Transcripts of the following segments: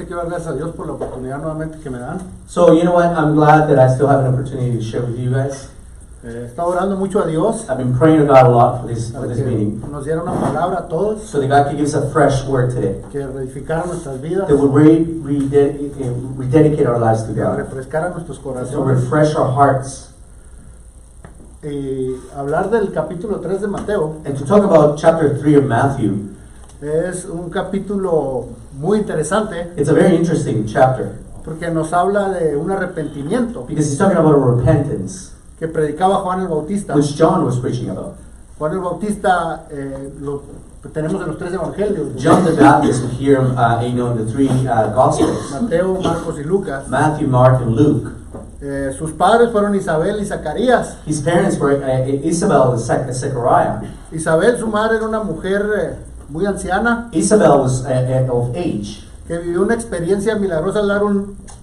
primeramente quiero dar gracias a Dios por la oportunidad nuevamente que me dan. So, you know what? I'm glad that I still have an opportunity to share with you guys. He estado orando mucho a Dios I've been praying to God a lot for this para meeting, que nos diera una palabra a todos, so that God could give us a fresh word today, que reedificara nuestras vidas, that would rededicate our lives to que God, refrescara nuestros to corazones. refresh our hearts, Y hablar del capítulo 3 de Mateo and to talk about chapter 3 of Matthew. es un capítulo muy interesante It's a very interesting chapter, porque nos habla de un arrepentimiento because he's talking about repentance, que predicaba Juan el Bautista. which John was preaching about. Juan el Bautista lo tenemos en los 3 evangelios, John the Baptist, we hear him, in the three Gospels, Mateo, Marcos y Lucas. Matthew, Mark, and Luke. Sus padres fueron Isabel y Zacarías. His parents were Isabel and Zechariah. Isabel, su madre, era una mujer muy anciana Isabel was of age. que vivió una experiencia milagrosa al dar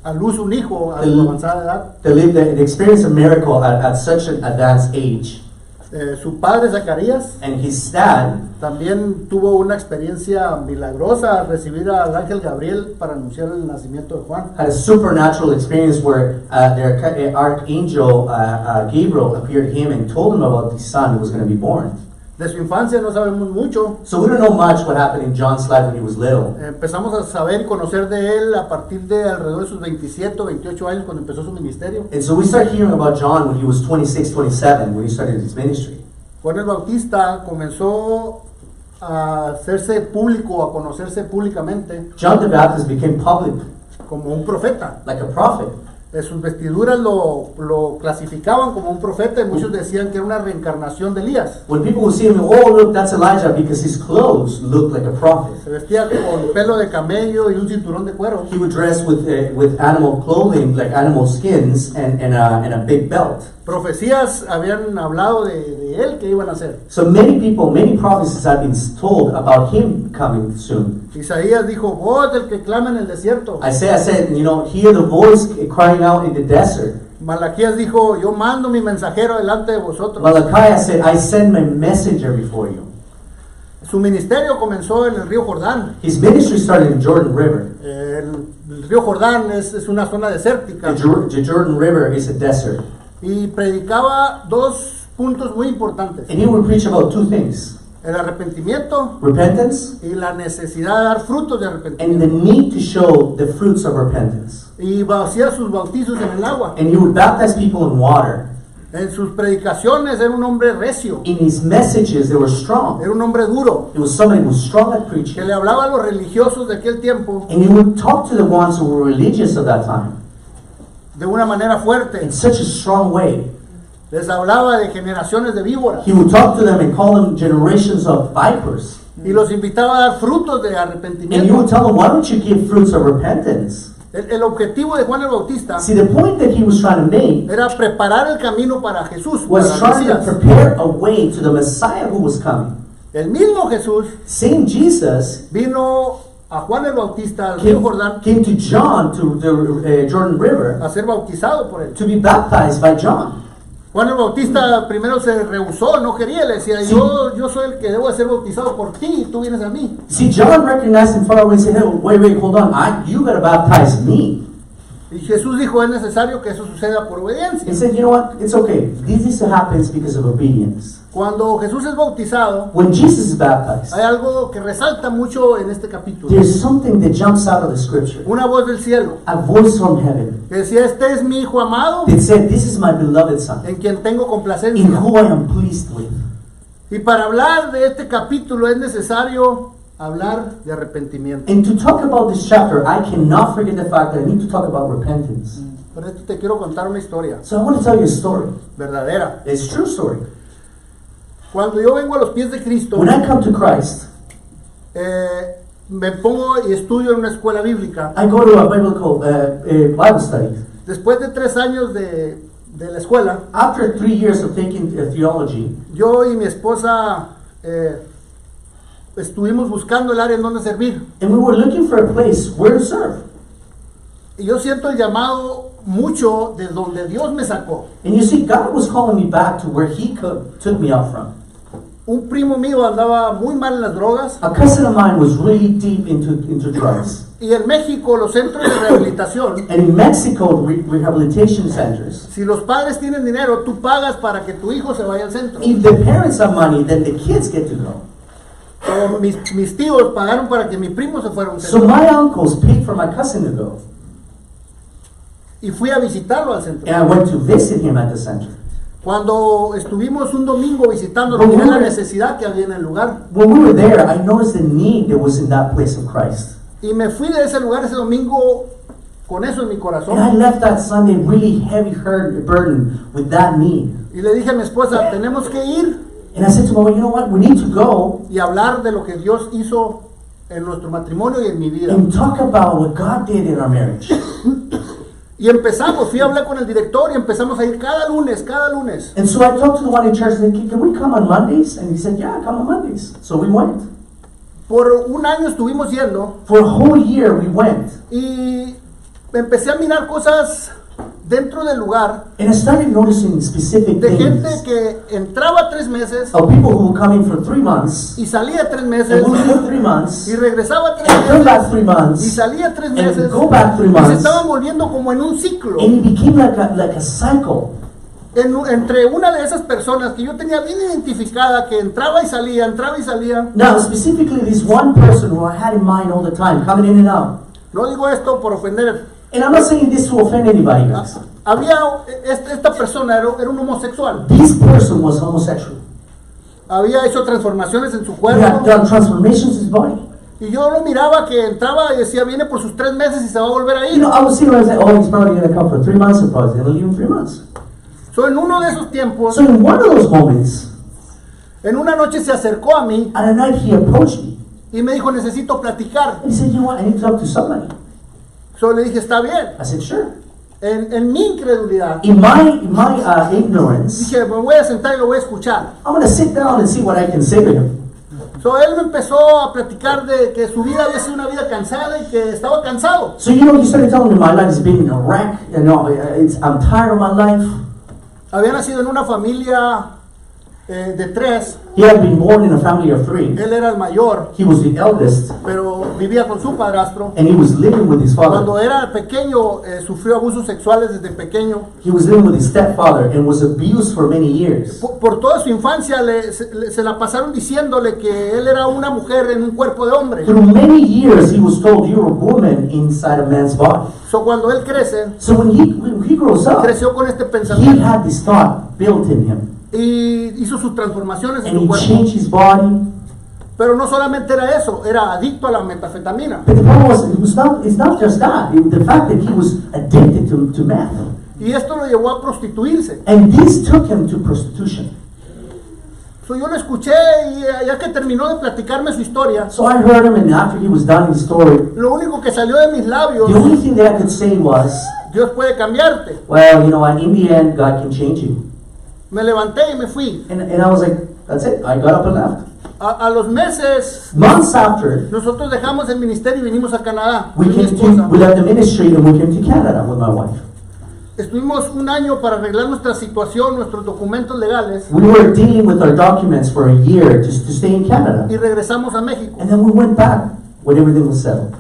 a luz un hijo a su avanzada edad. They lived the experience a miracle at such an advanced age. Su padre, Zacarías, And his dad también tuvo una experiencia milagrosa al recibir al ángel Gabriel para anunciar el nacimiento de Juan. had a supernatural experience where their archangel Gabriel appeared to him and told him about the son who was going to be born. De su infancia no sabemos mucho. So we don't know much what happened in John's life when he was little. Empezamos a saber y conocer de él a partir de alrededor de sus 27 o 28 años cuando empezó su ministerio. And so we start hearing about John when he was 26, 27, when he started his ministry. Juan el Bautista comenzó a hacerse público, a conocerse públicamente John the Baptist became public, como un profeta. like a prophet. Sus vestiduras lo clasificaban como un profeta y muchos decían que era una reencarnación de Elías. When people would see him, oh look, that's Elijah, because his clothes looked like a prophet. Se vestía con pelo de camello y un cinturón de cuero. He would dress with animal clothing, like animal skins, and a big belt. Profecías habían hablado de él que iban a hacer. So many prophecies have been told about him coming soon. Isaías dijo, voz del que clama en el desierto. Isaiah said, hear the voice crying out in the desert. Malaquías dijo, yo mando mi mensajero delante de vosotros. Malachi said, I send my messenger before you. Su ministerio comenzó en el río Jordán. His ministry started in Jordan River. El río Jordán es una zona desértica. The Jordan River is a desert. Y predicaba dos puntos muy importantes. And he would preach about two things: El arrepentimiento repentance y la necesidad de dar frutos de and arrepentimiento. the need to show the fruits of repentance. Y hacía sus bautizos en el agua. And he would baptize people in water. En sus predicaciones era un hombre recio, In his messages, they were strong. era un hombre duro, It was somebody who was strong at que preaching. le hablaba a los religiosos de aquel tiempo And he would talk to the ones who were religious of that time de una manera fuerte. in such a strong way. Les hablaba de generaciones de víboras He would talk to them and call them generations of vipers. y los invitaba a dar frutos de And he would arrepentimiento. tell them, why don't you give fruits of repentance? El objetivo de Juan el Bautista See, the point that he was trying to make era preparar el camino para Jesús, was para el trying to Mesías. prepare a way to the Messiah who was coming. El mismo Jesús Same Jesus vino a Juan el Bautista al río Jordán came to John, to the Jordan River, a ser bautizado por él. to be baptized by John. Juan el Bautista primero se rehusó, no quería, le decía, Sí. yo soy el que debo de ser bautizado por ti y tú vienes a mí. See, John recognized him far away and said, hey, wait, hold on, you got to baptize me. Y Jesús dijo, es necesario que eso suceda por obediencia. He said, you know what, it's okay. This happens because of obedience. Cuando Jesús es bautizado, When Jesus is baptized, hay algo que resalta mucho en este capítulo. there's something that jumps out of the scripture. Una voz del cielo A voice from heaven que decía, este es mi hijo amado, that said, this is my beloved son, en quien tengo in complacencia. who I am pleased with. Y para hablar de este capítulo es necesario hablar de arrepentimiento. And to talk about this chapter, I cannot forget the fact that I need to talk about repentance. Por esto te quiero contar una historia So I want to tell you a story. verdadera. It's a true story. Cuando yo vengo a los pies de Cristo, When I come to Christ, me pongo y estudio en una escuela bíblica. I go to a Bible study. Después de 3 años de la escuela, After 3 years of taking theology, yo y mi esposa estuvimos buscando el área en donde servir. and we were looking for a place where to serve. Y yo siento el llamado mucho de donde Dios me sacó. And you see, God was calling me back to where He took me out from. Un primo mío andaba muy mal en las drogas. A cousin of mine was really deep into drugs. Y en México los centros de rehabilitación, And in Mexico, rehabilitation centers, si los padres tienen dinero, tú pagas para que tu hijo se vaya al centro. if the parents have money, then the kids get to go. So, mis tíos pagaron para que mi primo se fuera a un So centro. my uncles paid for my cousin to go. Y fui a visitarlo al centro. And I went to visit him at the center. Cuando estuvimos un domingo visitándolo, Pero miré la bueno. necesidad que había en el lugar. When we were there, I noticed the need that was in that place of Christ. Y me fui de ese lugar ese domingo con eso en mi And I corazón. left that Sunday really heavy burden with that need. Y le dije a mi esposa, tenemos que ir And I said to my wife, you know what, we need to go y hablar de lo que Dios hizo en nuestro matrimonio y en mi vida. and talk about what God did in our marriage. Y empezamos, fui a hablar con el director y empezamos a ir cada lunes. And so I talked to the one in church and said, can we come on Mondays? And he said, yeah, come on Mondays. So we went. Por un año estuvimos yendo For a whole year we went. y empecé a mirar cosas dentro del lugar And I started noticing specific de gente things que entraba 3 meses of people who would come in for 3 months y salía 3 and meses would live 3 months y regresaba 3 and come back meses 3 y months salía 3 and meses go back 3 y se months. estaban volviendo como en un ciclo. And it became like a cycle. Entre una de esas personas que yo tenía bien identificada, que entraba y salía, Now, specifically, this one person who I had in mind all the time, coming in and out. no digo esto por ofender, And I'm not saying this to offend anybody, guys. había, esta persona era un homosexual, This person was homosexual. había hecho transformaciones en su He had cuerpo, done transformations in his body. y yo lo miraba que entraba y decía, viene por sus 3 meses y se va a volver a You ir. know, I would see him and say, oh, he's probably going to come for 3 months and probably going to leave in 3 months. So, en uno de esos tiempos, So in one of those moments, en una noche se acercó a mí at a night, he approached me. y me dijo, necesito platicar. And he said, you know what, I need to talk to somebody. So le dije, está bien. I said, sure. En mi incredulidad, In my ignorance, dije, me voy a sentar y lo voy a escuchar. I'm going to sit down and see what I can say to him. So, él me empezó a platicar de que su vida había sido una vida cansada y que estaba cansado. So, you know, he started telling me my life has been a wreck. You know, I'm tired of my life. Había nacido en una familia de 3. He had been born in a family of 3. Él era el mayor, He was the eldest, pero vivía con su padrastro. and he was living with his father. Cuando era pequeño, sufrió abusos sexuales desde pequeño. He was living with his stepfather and was abused for many years. Por toda su infancia se la pasaron diciéndole que él era una mujer en un cuerpo de hombre. Through many years, he was told, you're a woman inside a man's body. So, cuando él crece, So when he grows up, creció con este he pensamiento had this thought built in him. y hizo sus transformaciones en And su he cuerpo. changed his body. Pero no solamente era eso, era adicto a la metafetamina. But the problem was, it's not just that. The fact that he was addicted to meth. Y esto lo llevó a prostituirse. And this took him to prostitution. So, yo lo escuché y ya que terminó de platicarme su historia, So I heard him, and after he was done his story, lo único que salió de mis labios, the only thing that I could say was, Dios puede cambiarte. well, you know what, in the end, God can change you. Me levanté y me fui. And I was like, that's it. I got up and left. A los meses, Months after, nosotros dejamos el ministerio y vinimos a Canadá we con mi esposa. left the ministry and we came to Canada with my wife. Estuvimos un año para arreglar nuestra situación, nuestros documentos legales, We were dealing with our documents for a year just to stay in Canada. y regresamos a México. And then we went back when everything was settled.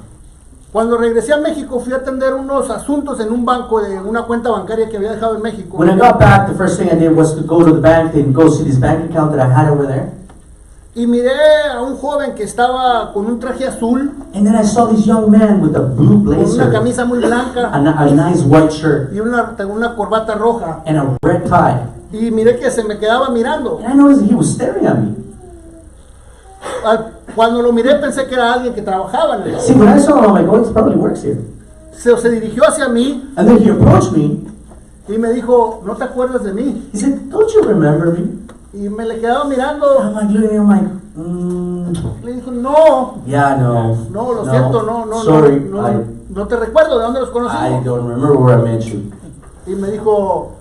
Cuando regresé a México, fui a atender unos asuntos en un banco de una cuenta bancaria que había dejado en México. When I got back, the first thing I did was to go to the bank and go see this bank account that I had over there. Y miré a un joven que estaba con un traje azul, And then I saw this young man with a blue con una blazer, camisa muy blanca a nice white shirt, y una corbata roja. and a red tie. Y miré que se me quedaba mirando. And I noticed that he was staring at me. Cuando lo miré pensé que era alguien que trabajaba en el See, when I saw him, I'm like, oh, he probably works here. Se dirigió hacia mí And then he approached me. y me dijo, ¿no te acuerdas de mí? He said, don't you remember me? Y me le quedaba I'm mirando. like looking at him like, Le dijo, no, yeah, no. lo siento, no, Sorry, no te recuerdo de dónde los I conocimos. don't remember where I met you. Y me dijo,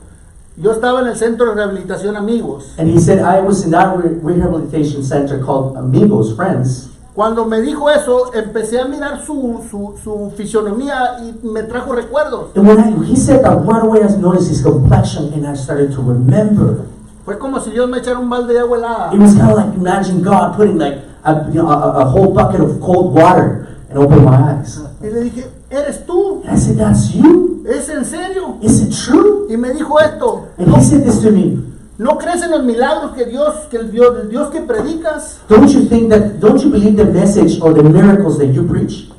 yo estaba en el centro de rehabilitación Amigos. And he said, I was in that rehabilitation center called Amigos, Friends. Cuando me dijo eso, empecé a mirar su fisionomía y me trajo recuerdos. And when he said that, right away I noticed his complexion and I started to remember. Fue como si Dios me echara un balde de agua helada. It was kind of like, imagine God putting like a whole bucket of cold water and open my eyes. Y le dije, ¿eres tú? And I said, that's you? ¿Es en serio? Is it true? Y me dijo esto, And he said this to me. ¿no crees en los milagros que el Dios que predicas? Don't you believe the message or the miracles that you preach?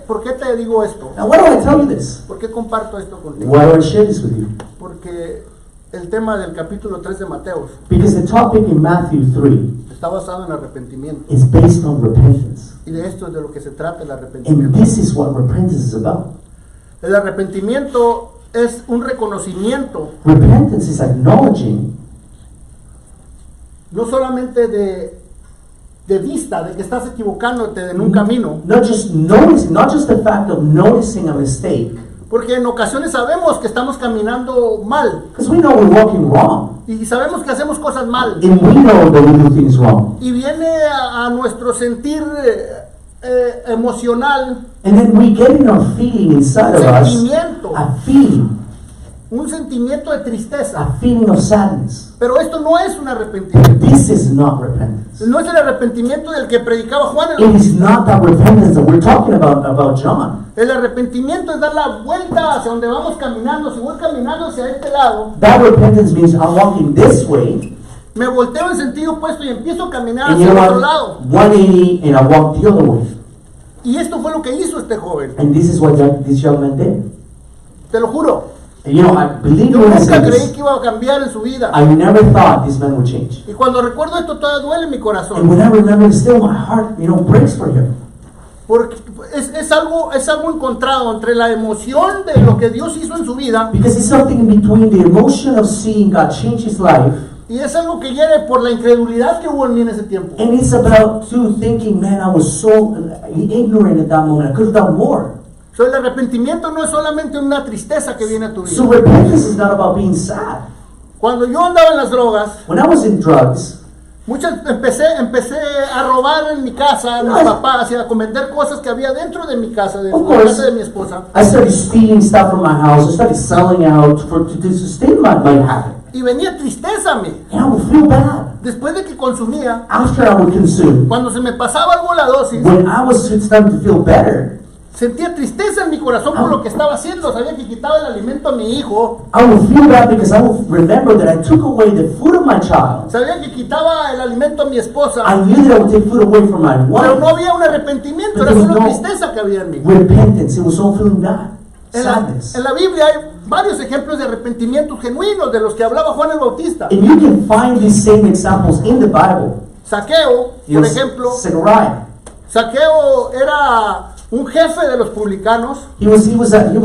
¿Por qué te digo esto? Now, why do I tell you this? ¿Por qué comparto esto contigo? Why do I share this with you? Porque el tema del capítulo 3 de Mateos Because the topic in Matthew 3 está basado en arrepentimiento. is based on repentance. Y de esto es de lo que se trata el And arrepentimiento. this is what repentance is about. El arrepentimiento es un reconocimiento Repentance is acknowledging no solamente de vista, de que estás equivocándote en un camino, not just the fact of noticing a mistake, porque en ocasiones sabemos que estamos caminando mal because we know we're walking wrong, y sabemos que hacemos cosas mal and we know that we do things wrong. y viene a nuestro sentir emocional And then we get in our feeling inside of us, sentimiento, un sentimiento de tristeza, a feeling of sadness. pero esto no es un arrepentimiento. This is not repentance. No es el arrepentimiento del que predicaba Juan. It is not that repentance that we're talking about John. El arrepentimiento es dar la vuelta hacia donde vamos caminando. Si voy caminando hacia este lado, That repentance means I'm walking this way, me volteo en sentido opuesto y empiezo a caminar and hacia you el know otro what? lado. 180, and I walk the other way. Y esto fue lo que hizo este joven. And this is what this young man did. Te lo juro. And you know, I believe Yo when I nunca say creí this, que iba a cambiar en su vida. I never thought this man would change. Y cuando recuerdo esto todavía duele mi And corazón. when I remember it, still my heart, breaks for him. Porque es algo encontrado entre la emoción de lo que Dios hizo en su vida Because it's something in between the emotion of seeing God change his life, y es algo que viene por la incredulidad que hubo en mí en ese tiempo. and it's about too thinking, man, I was so ignorant at that moment. I could have done more. So, el arrepentimiento no es solamente una tristeza que viene a tu vida. So repentance is not about being sad. Cuando yo andaba en las drogas, When I was in drugs, empecé a robar en mi casa a mis papás y a cometer cosas que había dentro de mi casa, de Of la course. casa de mi esposa. I started stealing stuff from my house. I started selling out to sustain my habit. Y venía tristeza a mí. And I would feel bad Después de que consumía, after I would consume. cuando se me pasaba algo la dosis, When I was starting to feel better, sentía tristeza en mi corazón por lo que estaba haciendo. Sabía que quitaba el alimento a mi hijo. I would feel bad because I would remember that I took away the food of my child. Sabía que quitaba el alimento a mi esposa. I knew that I would take food away from my Pero no wife. había un arrepentimiento, era There was solo no tristeza que había en mí. repentance. It was all feeling bad. Sadness. En la Biblia hay varios ejemplos de arrepentimientos genuinos de los que hablaba Juan el Bautista. And you can find these same examples in the Bible. Saqueo, You por know, ejemplo, Zechariah. Saqueo era un jefe de los publicanos. He was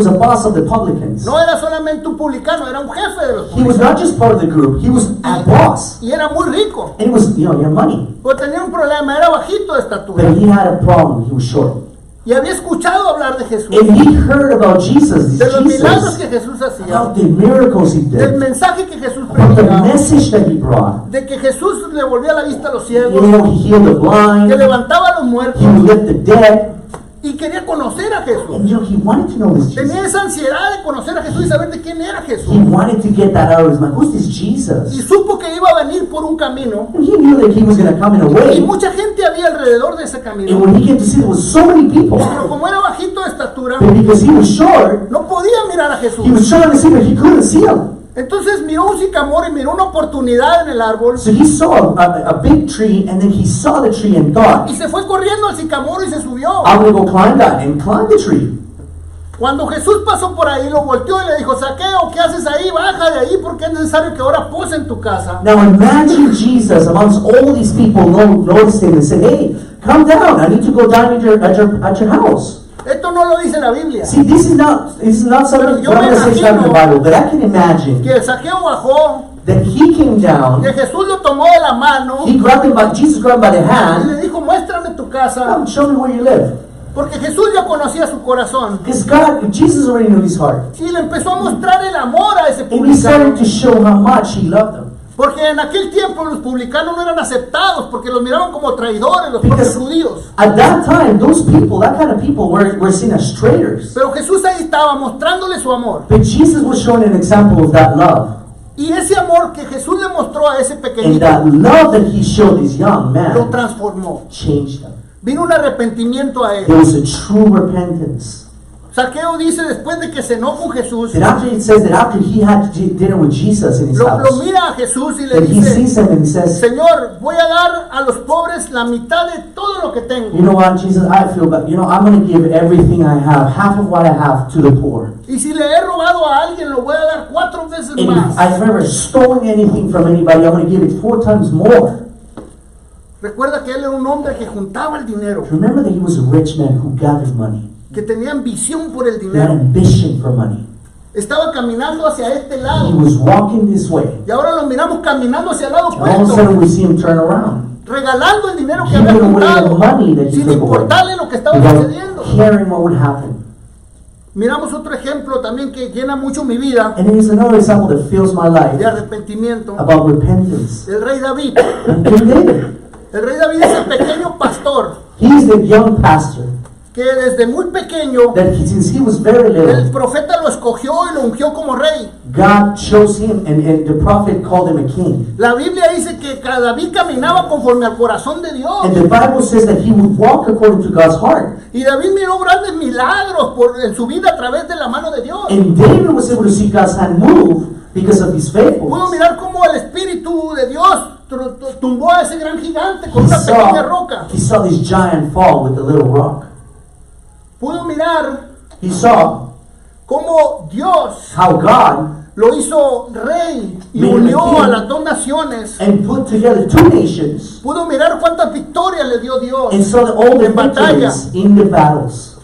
a boss of the publicans. No era solamente un publicano, era un jefe de los He was publicanos. not just part of the group. He was a boss. Y era muy rico. And it was, he had money. Pero tenía un problema, era bajito de estatura. But he had a problem. He was short. Y había escuchado hablar de Jesús, And he heard about Jesus, de los milagros Jesus, que Jesús hacía, about the miracles he del did, mensaje que Jesús about the predicaba, message that he brought. de que Jesús le volvía la vista a los You ciegos, know, he healed the que blind, levantaba a los muertos he would lift the dead, y quería conocer a Jesús. and he wanted to know this Tenía Jesus. esa ansiedad de conocer a Jesús y saber de quién era Jesús. He wanted to get that out of his mind. Who's this Y Jesus? supo que iba a venir por un camino And he knew that he was going to come in a y way. mucha gente había alrededor de ese And camino. when he came to see, there was so many people. Pero como era bajito de estatura, But because he was short, no podía mirar a Jesús. he was trying to see, but he couldn't see him. Entonces miró un sicamoro y miró una oportunidad en el árbol So he saw a big tree, and then he saw the tree and thought, y se fue corriendo al sicamoro y se subió. I'm going to go climb that, and climb the tree. Cuando Jesús pasó por ahí, lo volteó y le dijo: Saqueo, ¿qué haces ahí? Baja de ahí porque es necesario que ahora pose en tu casa. Now imagine Jesus amongst all these people noticed him and said, hey, come down. I need to go down at your house. Esto no lo dice la Biblia. See, this is not something Yo what I'm me going to say is not in the imagino Bible, but I can imagine Que Saqueo bajó, that he came down, que Jesús lo tomó de la mano Jesus grabbed him by the y hand, le dijo: muéstrame tu casa. come, show me where you live. Porque Jesús ya conocía su corazón Because Jesus already knew his heart. y le empezó a mostrar el amor a ese And he started publicano. to show how much he loved them. Porque en aquel tiempo los publicanos no eran aceptados porque los miraban como traidores, los propios Because judíos. at that time, those people, that kind of people were seen as traitors. Pero Jesús ahí estaba mostrándole su amor. But Jesus was showing an example of that love. Y ese amor que Jesús le mostró a ese And pequeñito, that love that he showed this young lo man transformó. changed him. Vino un arrepentimiento a él. There was a true repentance. Saqueo dice después de que cenó con Jesús, That after it says that after he had dinner with Jesus in his lo house, mira a Jesús y le that he dice, sees him and he says, Señor, voy a dar a los pobres la mitad de todo lo que tengo. you know what, Jesus, I feel bad. You know, I'm going to give everything I have, half of what I have, to the poor. Y si le he robado a alguien, lo voy a dar 4 veces And if más. I've ever stolen anything from anybody, I'm going to give it 4 times more. Recuerda que él era un hombre que juntaba el dinero, Remember that he was a rich man who gathered money. que tenía ambición por el He had dinero. ambition for money. Estaba caminando hacia este He lado. was walking this way. Y ahora lo miramos caminando hacia el lado And all of a opuesto, sudden we see him turn around, regalando el dinero que había giving away the juntado, money that he sin took away, importarle lo que estaba without sucediendo. caring what would happen. Miramos otro ejemplo también que llena mucho mi vida And here's another example that fills my de life arrepentimiento. about repentance. El rey David. And King David, El rey David es el pequeño pastor he's the young pastor que desde muy pequeño that since he was very el little, profeta lo escogió y lo ungió como rey. God chose him and the prophet called him a king. La Biblia dice que David caminaba conforme al corazón de Dios. And the Bible says that he would walk according to God's heart. Y David miró grandes milagros en su vida a través de la mano de Dios. And David was able to see God's hand move because of his Pudo faithfulness. mirar cómo el Espíritu de Dios tumbó a ese gran gigante con He una pequeña roca. saw this giant fall with a little rock. Pudo mirar He saw cómo Dios how God lo hizo rey y Mira, unió aquí. a las 2 naciones. and put together 2 nations Pudo mirar cuántas victorias le dio Dios. and saw all the En batalla. victories in the battles.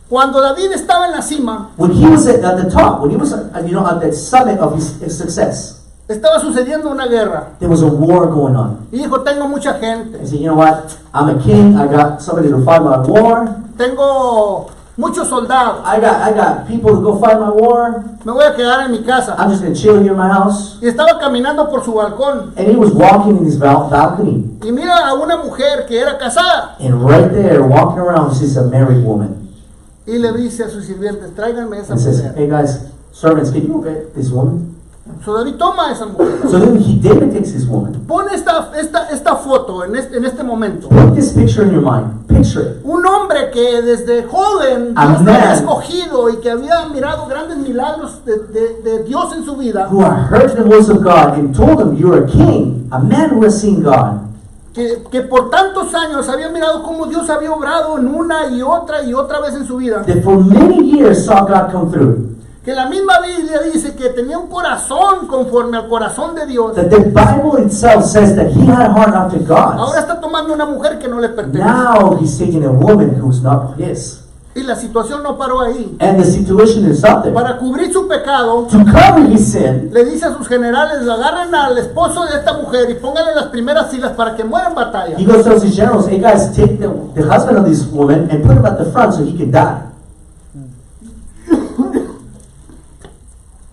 Cuando David estaba en la cima, When he was at the top, when he was at the summit of his success, estaba sucediendo una guerra. there was a war going on. Y dijo, tengo mucha gente, He said, you know what? I'm a king. I got somebody to fight my war. tengo muchos soldados, I got people to go fight my war. me voy a quedar en mi casa. I'm just going to chill here in my house. Y estaba caminando por su balcón. And he was walking in his balcony. Y mira a una mujer que era casada. And right there, walking around, she's a married woman. Y le dice a sus sirvientes, tráiganme esa And says, mujer. hey guys, servants, can you get this woman? So David toma a esa mujer. So then David takes his woman. Pon esta foto en este momento. Put this picture in your mind. Picture it. Un hombre que desde joven A Dios lo había man. escogido y que había mirado grandes milagros de Dios en su vida. Who heard the voice of God and told him, you're a king. A man who has seen God. Que por tantos años había mirado cómo Dios había obrado en una y otra vez en su vida. That for many years saw God come through. Que la misma Biblia dice que tenía un corazón conforme al corazón de Dios. That the Bible itself says that he had a heart after Ahora God. está tomando una mujer que no le pertenece. Now he's taking a woman who's not his. Y la situación no paró ahí. And the situation is up there. Para cubrir su pecado, To cover his sin, le dice a sus generales, agarren al esposo de esta mujer y pónganle en las primeras filas para que muera en batalla. he goes to his generals, hey guys, take the husband of this woman and put him at the front so he can die.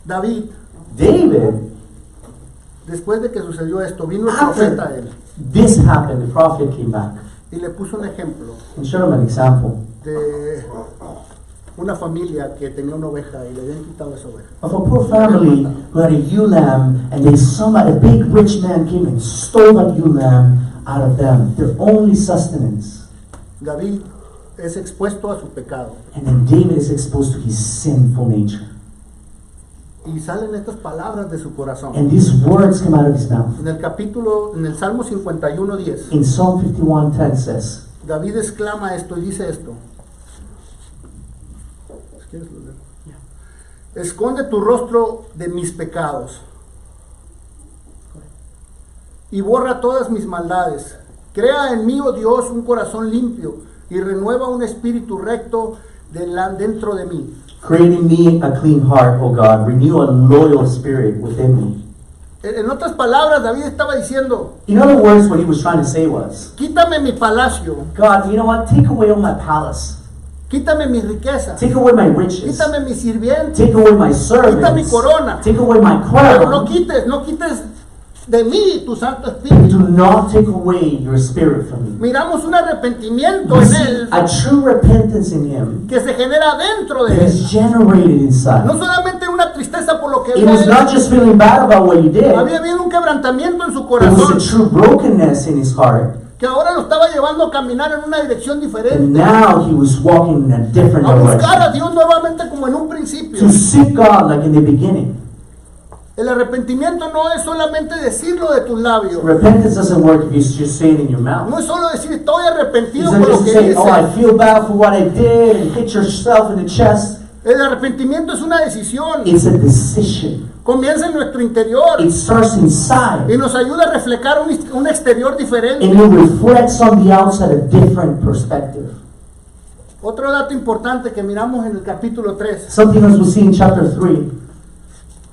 David, David, después de que sucedió esto, vino el profeta a after él this happened, the prophet came back y le puso un ejemplo and showed him an example de una familia que tenía una oveja y le habían quitado esa oveja. of a poor family who had a ewe lamb, and a big rich man came and stole that ewe lamb out of them, their only sustenance. David es expuesto a su pecado And then David is exposed to his sinful nature. y salen estas palabras de su corazón. And these words come out of his mouth. En el Salmo 51:10, In Psalm 51:10 says, David exclama esto y dice esto. ¿Quieres lo leo? Esconde tu rostro de mis pecados y borra todas mis maldades. Crea en mí, oh Dios, un corazón limpio y renueva un espíritu recto dentro de mí. create in me a clean heart, O God, renew a loyal spirit within me. En otras palabras, David estaba diciendo, In other words, what he was trying to say was, quítame mi palacio, God, you know what? Take away all my palace. quítame mi riqueza, Take away my riches. quítame mi sirviente, Take away my quita mi servants. corona, Take away my pero no crown. quites de mí tu Santo Espíritu. Do not take away your spirit from me. Miramos un arrepentimiento We en see él a true repentance in him que se genera dentro de that él. is generated inside. No solamente una tristeza por lo que It había was hecho, not just feeling bad about what you did. había habido un quebrantamiento en su There was corazón a true brokenness in his heart. que ahora lo estaba llevando a caminar en una dirección And diferente, now he was walking in a different a buscar a direction. Dios nuevamente como en un principio. To seek God like in the beginning. El arrepentimiento no es solamente decirlo de tus labios, Repentance doesn't work if you just say it in your mouth. no es solo decir estoy It's arrepentido not por lo just que say, oh, I hice. feel bad for what I did and hit yourself in the chest. El arrepentimiento es una decisión, It's a decision. comienza en nuestro interior It starts y inside. nos ayuda a reflejar un exterior diferente. And it reflects on the outside a different perspective. Otro dato importante que miramos en el capítulo 3 Something else we see in chapter 3.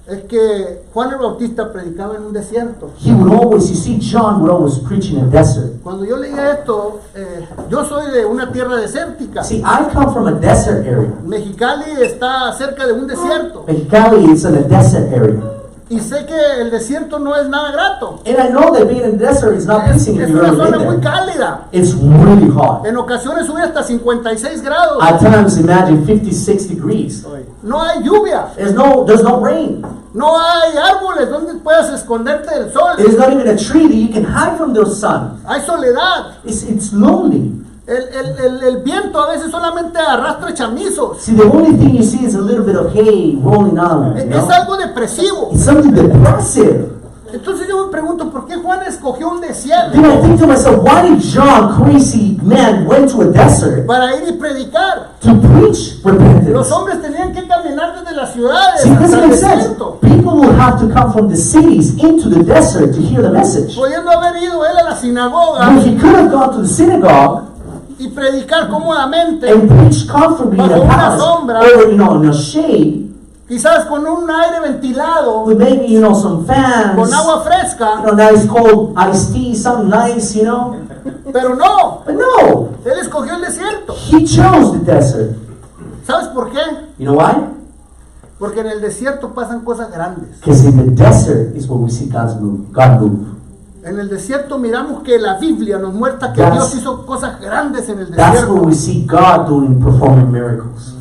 es que Juan el Bautista predicaba en un desierto. He would always, you see, John would always preach in a desert. Cuando yo leía esto, yo soy de una tierra desértica. See, I come from a desert area. Mexicali está cerca de un desierto Mexicali is in a desert area. y sé que el desierto no es nada grato. And I know that being in the desert is not Es pleasing if es you've una ever zona been muy there. cálida. It's really hot. En ocasiones sube hasta 56 grados. At times, imagine 56 degrees. No hay lluvia. There's no rain. No hay árboles donde puedas esconderte del sol. There's not even a tree that you can hide from the sun. Hay soledad. It's lonely. El viento a veces solamente arrastra chamizos. See, the only thing you see is a little bit of hay rolling on. You Es know? algo depresivo. It's something depressive. Entonces yo me pregunto, ¿por qué Juan escogió un desierto Then I think to myself, why did John, crazy man, went to a desert para ir y predicar? to preach Los repentance? hombres tenían que caminar desde las ciudades See, it hasta doesn't el make sense. desierto. People will have to come from the cities into the desert to hear the message. Pudiendo haber ido él a la sinagoga But he could have gone to the synagogue y predicar cómodamente, and preach comfortably in Bajo a una house, sombra. or in a shade, quizás con un aire ventilado, with maybe some fans, con agua fresca, nice cold iced tea, something nice, pero no, But no, él escogió el desierto. he chose the desert. ¿Sabes por qué? You know why? Porque en el desierto pasan cosas grandes. Because in the desert is where we see God move. En el desierto miramos que la Biblia nos muestra que That's- Dios hizo cosas grandes en el That's where desierto. we see God performing miracles.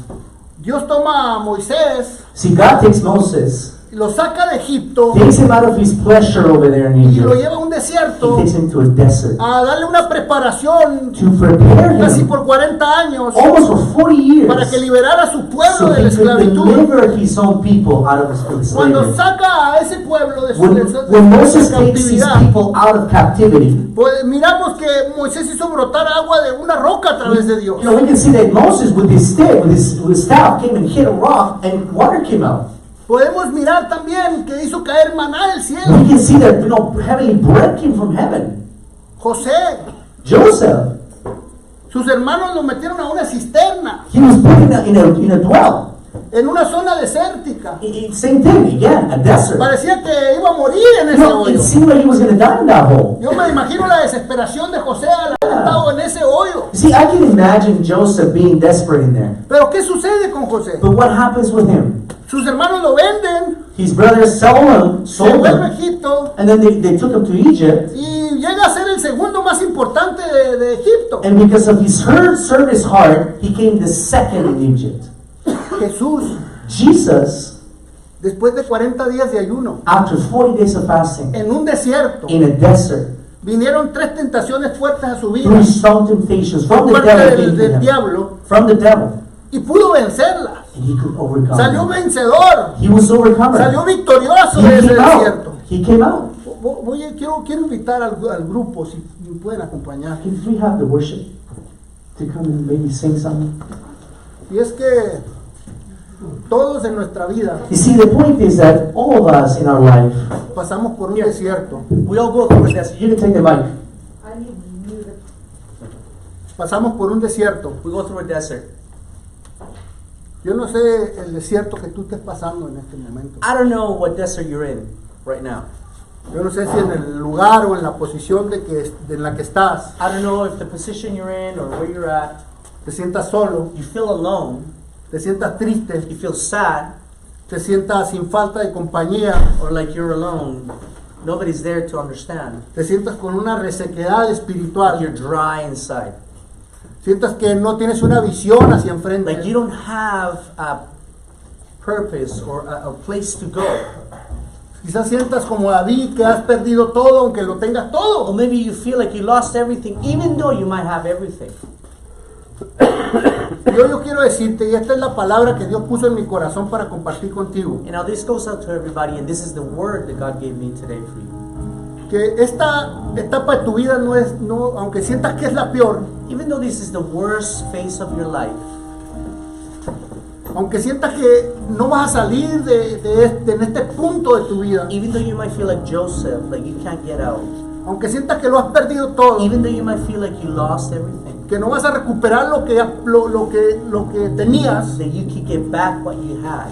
Dios toma a Moisés See, God takes Moses, y lo saca de Egipto takes him out of his pleasure over there in y lo Egypt. lleva a un He desierto takes him to a desert a darle una preparación to prepare casi him por 40 años almost for 40 years para que liberara a su pueblo so de la he could esclavitud. deliver his own people out of Cuando slavery. saca a ese pueblo de su When Moses takes his cautividad, people out of captivity, pues miramos que Moisés hizo brotar agua de una roca a través de Dios. we can see that Moses with his stick, with his staff, came and hit a rock and water came out. Podemos mirar también que hizo caer maná del cielo. We can see that heavenly bread came from heaven. José, Joseph, sus hermanos lo metieron a una cisterna he was put in a dwell. en una zona desértica. Same thing again, a desert. Parecía que iba a morir en ese It hoyo. seemed like he was going to die in that hole. Yo me imagino la desesperación de José al haber estado en ese hoyo. You see, I can imagine Joseph being desperate in there. Pero ¿qué sucede con José? But what happens with him? Sus hermanos lo venden, His brothers sold se vuelve a him, Egipto and then they took him to Egypt. y llega a ser el segundo más importante de Egipto. And because of his service heart, he came the second in Egypt. Jesús, Jesus, después de 40 días de ayuno, after 40 days of fasting, en un desierto, in a desert, vinieron 3 tentaciones fuertes a su vida through strong temptations from por the parte devil, del came to him, diablo from the devil, y pudo vencerlas. and he could overcome Salió them. vencedor, He was overcomer. salió victorioso He de ese came out. desierto. He came out. Quiero invitar al grupo, si me pueden acompañar. Can we have the worship to come and maybe sing something? Y es que todos en nuestra vida You see, the point is that all of us in our life, pasamos por un desierto, we all go through a desert. You can take the mic. pasamos por un desierto. We go through a desert. Yo no sé el desierto que tú estés pasando en este momento. I don't know what desert you're in right now. Yo no sé si en el lugar o en la posición en la que estás I don't know if the position you're in or where you're at, te sientas solo, you feel alone, te sientas triste, you feel sad, te sientas sin falta de compañía, or like you're alone. Nobody's there to understand. Te sientas con una resequedad Like espiritual. you're dry inside. Sientas que no tienes una visión hacia enfrente. Like you don't have a purpose or a place to go. Quizás sientas como David que has perdido todo aunque lo tengas Or todo. maybe you feel like you lost everything, even though you might have everything. Yo quiero decirte, y esta es la palabra que Dios puso en mi corazón para compartir contigo, And now this goes out to everybody, and this is the word that God gave me today for you. que esta etapa de tu vida no, aunque sientas que es la peor, Even though this is the worst phase of your life, aunque sientas que no vas a salir en este punto de tu vida, even though you might feel like Joseph, like you can't get out, aunque sientas que lo has perdido todo, even though you might feel like you lost everything, que no vas a recuperar lo que tenías, that you can get back what you had.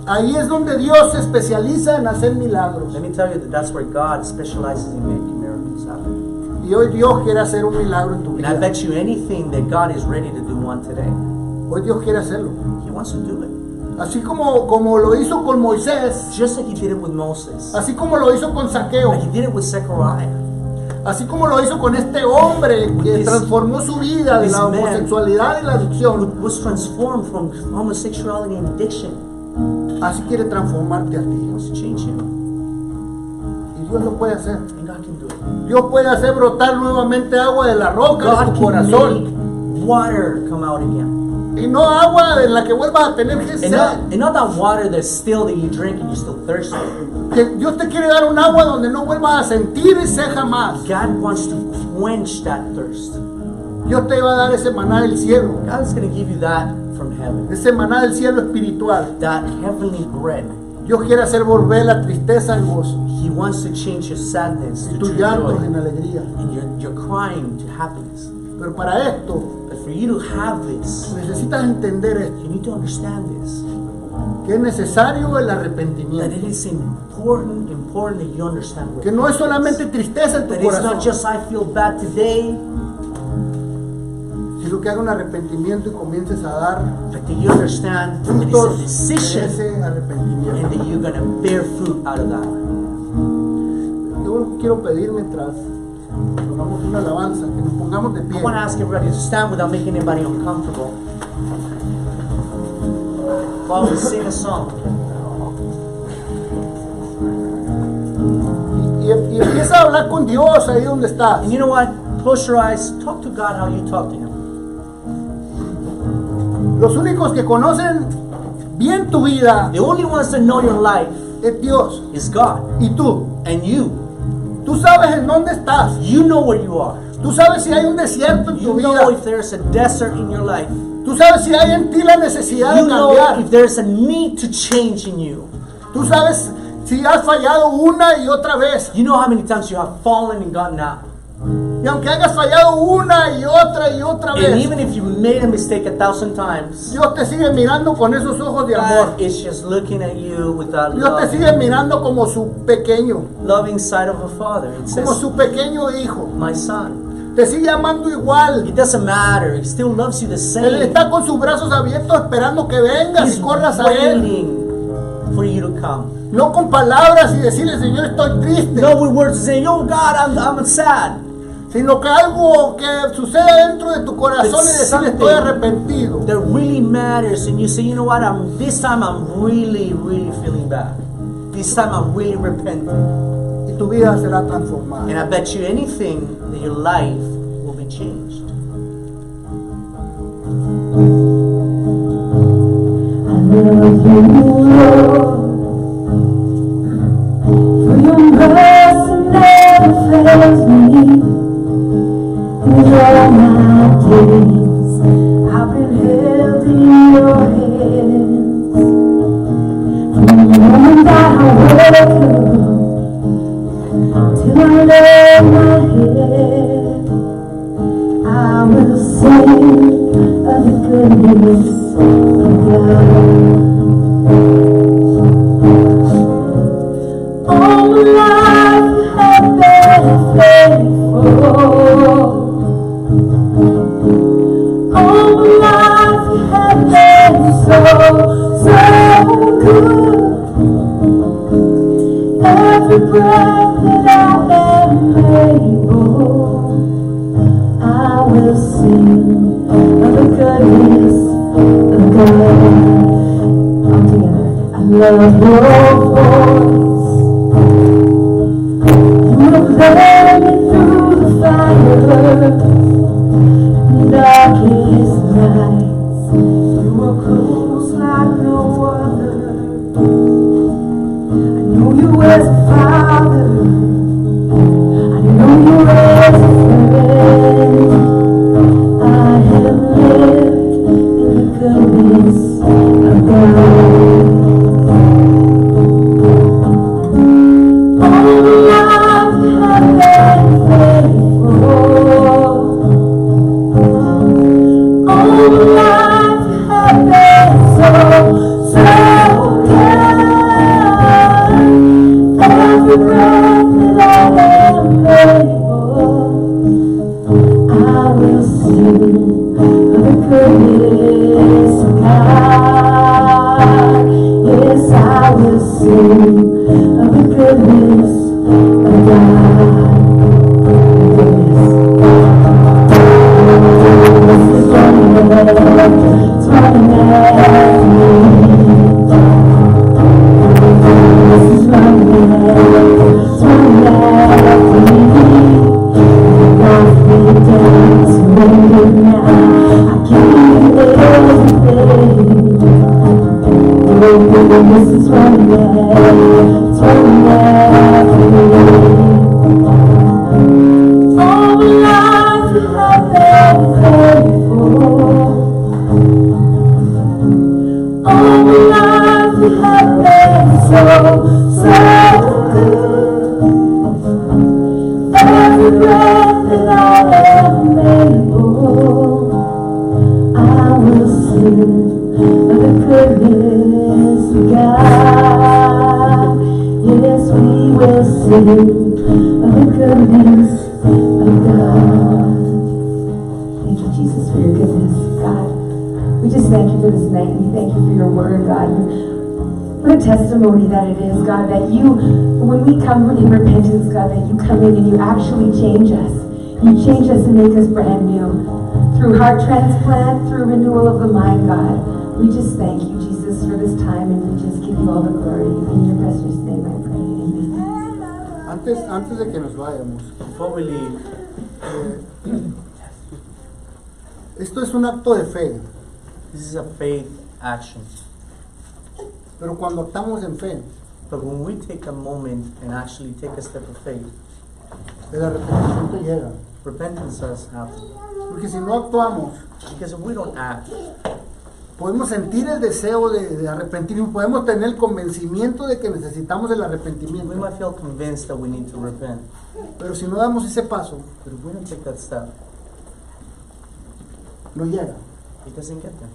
ahí es donde Dios se especializa en hacer milagros. Let me tell you that that's where God specializes in making miracles happen. Y hoy Dios quiere hacer un milagro en tu And I vida. bet you anything that God is ready to do one today. Hoy Dios quiere hacerlo. He wants to do it. Así como lo hizo con Moisés, Just like he did it with Moses. así como lo hizo con Zaqueo, Like he did it with Zechariah. así como lo hizo con este hombre que This- transformó su vida de this la man homosexualidad y la adicción, Was transformed from homosexuality and addiction. así quiere transformarte a He ti. wants to change him. Y Dios lo puede hacer. And God can do it. Dios puede hacer brotar nuevamente agua de la roca de God tu can corazón. make water come out again. Y no agua en la que vuelvas a tener que And sed. not that water that's still that you drink and you're still thirsty. Que Dios te quiere dar un agua donde no vuelvas a sentir sed jamás. God wants to quench that thirst. Dios te va a dar ese maná del cielo. God is going to give you that from heaven. Ese maná del cielo espiritual. That heavenly bread. Dios quiere hacer volver la tristeza en gozo. He wants to change your sadness Y to tus true llantos en joy. alegría. And your crying to happiness. Pero para esto But for you to have this, necesitas entender esto, you need to understand this. que es necesario el That arrepentimiento. it is important that you understand what Que no es solamente tristeza en tu that it's not corazón, just I feel bad today, sino que haga un arrepentimiento y comiences a dar but that you understand that it's a frutos de decision ese and arrepentimiento. that you're going to bear fruit out of that. Yo quiero pedir mientras tomamos una alabanza, que nos pongamos de pie. I want to ask everybody to stand without making anybody uncomfortable. While we sing a song. Y empieza a hablar con Dios ahí donde estás. And you know what? Close your eyes. Talk to God how you talk to Him. Los únicos que conocen bien tu vida The only ones that know your life es Dios is God y tú. and you. Tú sabes en dónde estás. You know where you are. Tú sabes si hay un desierto en tu You vida. know if there's a desert in your life. Tú sabes si hay en ti la necesidad You de know cambiar. if there's a need to change in you. Tú sabes si has fallado una y otra vez. You know how many times you have fallen and gotten up. Y aunque hayas fallado una y otra And vez, even if you made a mistake 1,000 times, Dios te sigue mirando con esos ojos de amor. God is just looking at you with that Dios te sigue mirando como su pequeño, loving side of a father. It como says, su pequeño hijo. my son. Te sigue amando igual. It doesn't matter. He still loves you the Él same. está con sus brazos abiertos esperando que vengas He's y corras a Él. waiting for you to come. No con palabras y decirle, Señor, estoy triste. No with words to say, yo God, I'm sad. Sino que algo que suceda dentro de tu corazón y decirle, estoy arrepentido. That really matters, and you say, you know what? This time I'm really feeling bad. This time I'm really repenting. Y tu vida será transformada. And I bet you anything that your life will be changed. I love you, Lord, for your mercy never fails me. In all my days, I've been held in your hands. From the moment that I woke up till I lay my head, I will sing of the goodness of God. All my life you have been faithful. All my life you have been so good. Every breath that love your voice. You have led me through the fire, darkest nights. You were close like no other. I know you as a father. I know you as a friend. I have lived in the goodness of God. All my life you have been faithful. All my life you have been so good. Every breath that I am able, I will sing of the goodness of God. Yes, I will sing of the goodness of God. Goodness is running after me. It's running after me. Goodness is running after me. Life laid down, surrender now. I give you everything. Oh, goodness is running after me. All my life you have been faithful. All my life you have been so good. Every breath that I am able, I will sing of the goodness of God. Yes, we will sing of the goodness of God. Thank you, Jesus, for your goodness, God. We just thank you for this night. We thank you for your word, God. What a testimony that it is, God, that you, when we come in repentance, God, that you come in and you actually change us. You change us and make us brand new. Through heart transplant, through renewal of the mind, God. We just thank you, Jesus, for this time, and we just give you all the glory. In your precious name I pray. Amen. Antes de que nos vayamos, Before we leave, esto es un acto de fe, this is a faith action. pero cuando actuamos en fe, But when we take a moment and actually take a step of faith, el arrepentimiento llega. repentance does happen. Porque si no actuamos, Because if we don't act, podemos sentir el deseo de arrepentirnos, podemos tener el convencimiento de que necesitamos el we arrepentimiento, might feel convinced that we need to repent. pero si no damos ese paso, But if we don't take that step, no llega. it doesn't get there.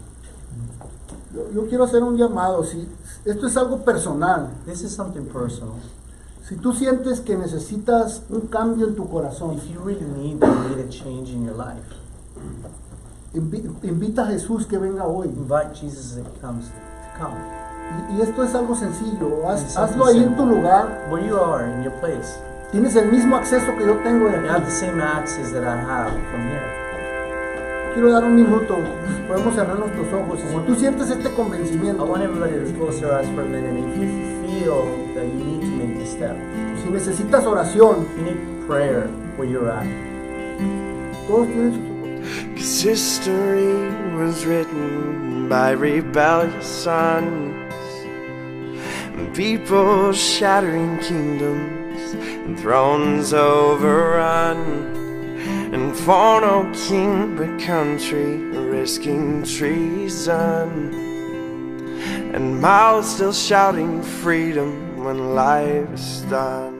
Yo quiero hacer un llamado, si esto es algo personal, This is something personal. si tú sientes que necesitas un cambio en tu corazón, If you really need a change in your life, invita a Jesús que venga hoy. invite Jesus as it comes to come. Y esto es algo sencillo, It's something hazlo ahí en tu simple. lugar. Where you are, in your place, Tienes el mismo acceso que yo tengo de you have the aquí. same access that I have from here. Quiero dar un minuto, podemos cerrar nuestros ojos. Si tú sientes este I convencimiento, want everybody to close their eyes for a minute. If you feel that you need to make this step, si necesitas oración, if you need prayer where you're at, todos tienen sus ojos. 'Cause history was written by rebellious sons, and people shattering kingdoms and thrones overrun, and for no king but country risking treason, and mouths still shouting freedom when life's done.